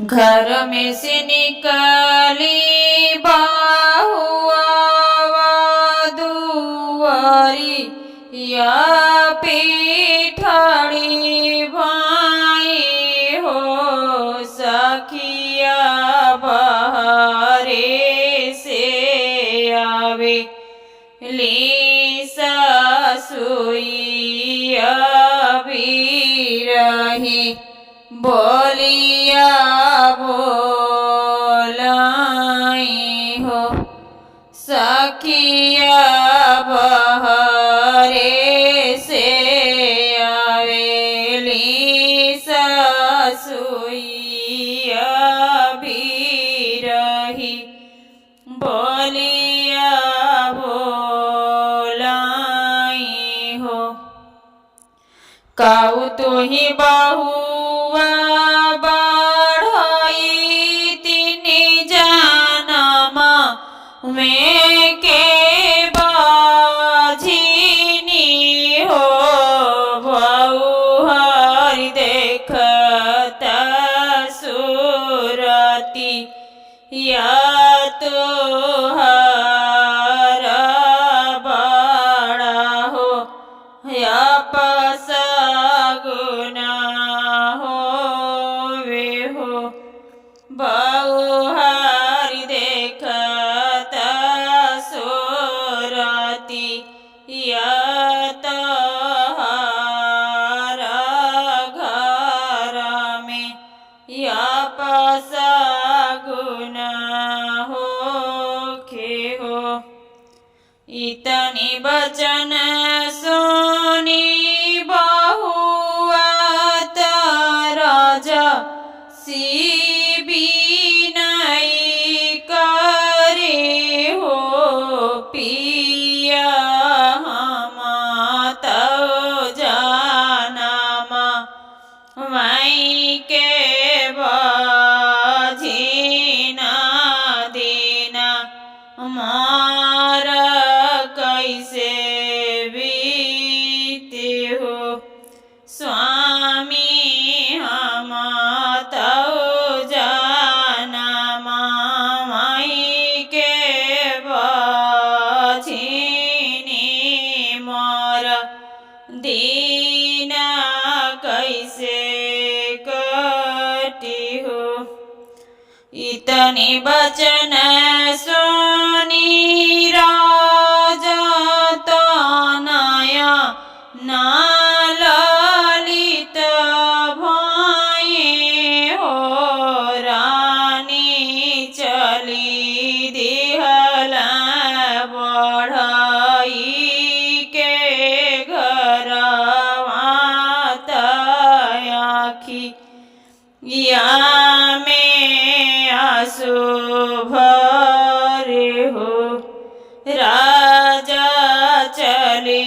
घर में से निकली बहुआ दुआरी या पीठड़ी भाई हो सखिया बहरे से आवे ली ससुइया भी रही बोलिया बोलाई हो सखिया बहरे से आवेली ससुइया भी रही बोलिया बोलाई हो काऊ तू ही बहुआ बढ़ई तिनी जानमा में के बाझिनी हो बहुहर देखता सुरती या तो हरा बड़ा हो या पसगुना हो वे हो बहुहर देखता सोरती या तहारा घर में या पसगुना हो खे हो इतनी बचन सुनी बहुआ राजा सी बिनई करे हो पिया हम तो जानमा वहीं के बाझिना देना मारा कैसे बीते हो स्वामी हम तो जानमा वहीं के बाझिनी मारा दीना कैसे कटी हो इतनी बचन सुनी राजा तनया ना ललित भाई हो रानी चली दिहला बढ़ई के घर आखी या में आशुभरे हो राजा चली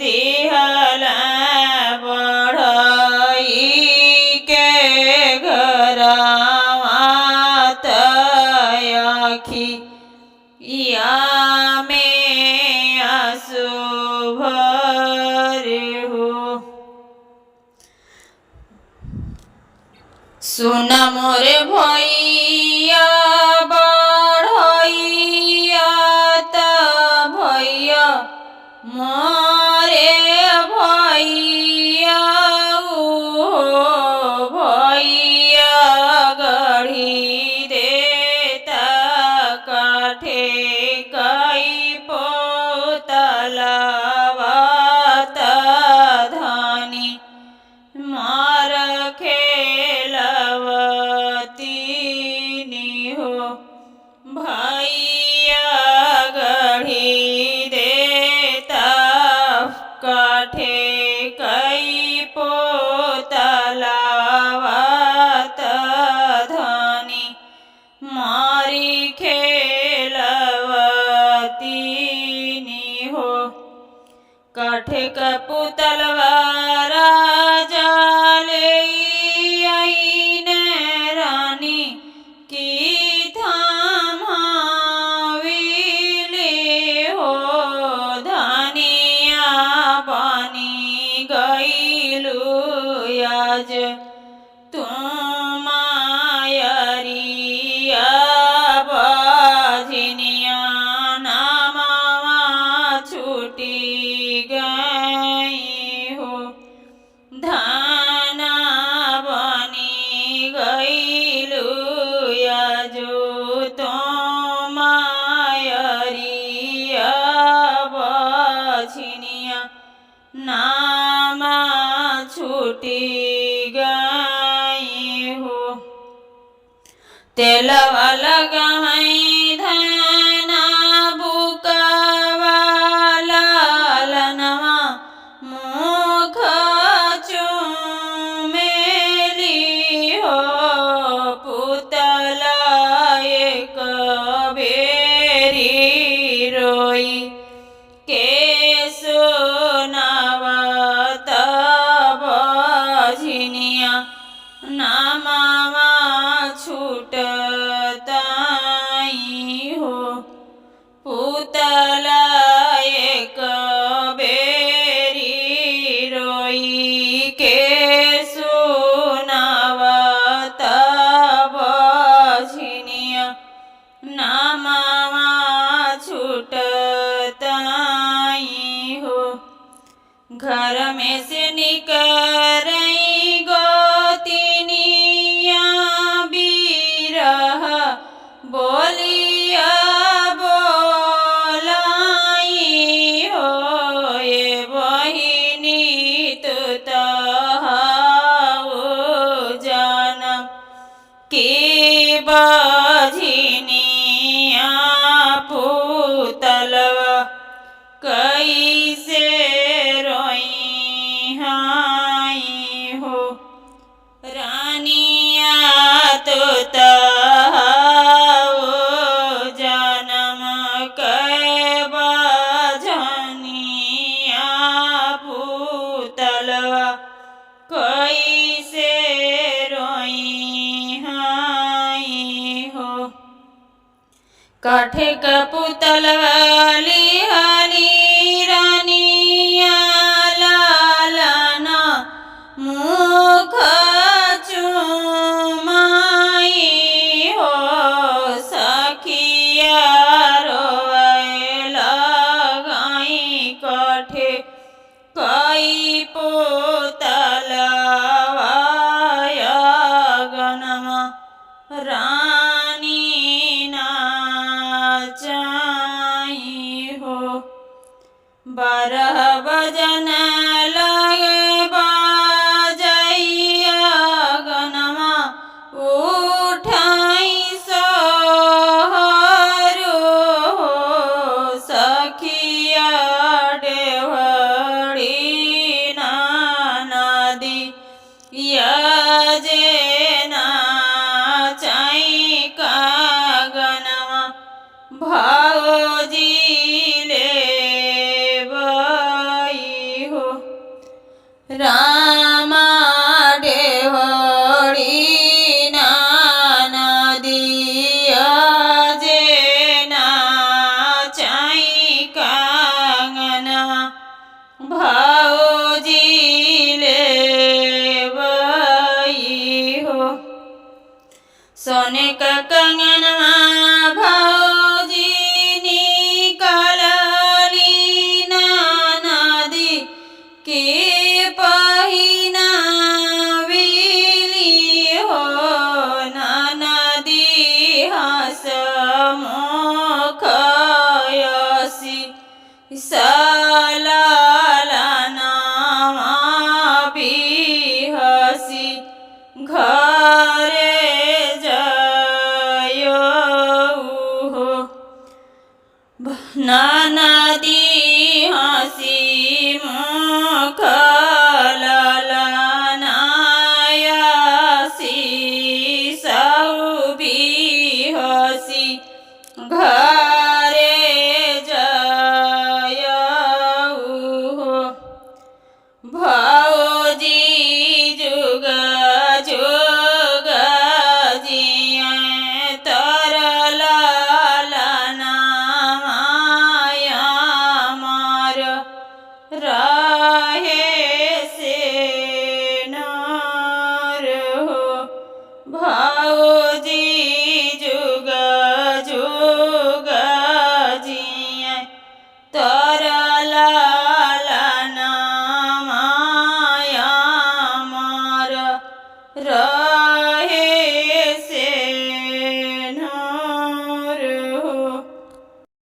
दिहला बढ़ई के घर आखी या में आशुभरे हो सुन मोरे भैया बढ़ैया त भैया मोरे भैया हो भैया गढ़ी देता काठे कई पोतलावात धानी मार खेलवतीनी हो भैया गढ़ी देता काठे कई पोतलावात धानी मारी खेलवतीनी हो काठे का पुतलवा राजा ले आई रानी की थामाविले हो धनिया बनी गईलू आज तुम तेलवा लगाई धना बुकवा लालनवा मुख चुमेली हो पुतला एक बेरी रोई के सुनावा तब झिनिया नामावा छूटताई हो पुतला एक बेरी रोई के सुनावा तब झिनिया नामावा छूटताई हो घर में से निकरई गोतिनिया बिरह बोलिया बोलाई हो ये बहिनी तू तहाओ जानम की बझिनिया पुतलवा कैसे रोई हाई हो रानिया तो तहाओ जनम कै बझनिया पुतलवा कैसे रोई हाई हो काठे का पुतलवा लिहाली रानिया लालना मुख चुमाई हो सखिया रोए लगाई काठे कई पुतलवा गनमा रानी नाचाई हो 12 बजन लगे बाजैया गनमा उठाई सोहरू हो सखिया डेवड़ी नादी यजे नाचाई का गनमा भावजी ले बई हो रामा डेवड़ी नादी यजे नाचाई का गनमा भावजी ले बई हो सोने का कंगनवा भावजी निकालली नादी के पहिना विली हो नादी हस मुखयसी सलालनामा बिहसी घरे जयो हो नादी हसी मुख ललनायसी सौ बिहसी घरे जयो हो भौजी जुग जुग जिए तरला माया मार रहे से नर हो भाव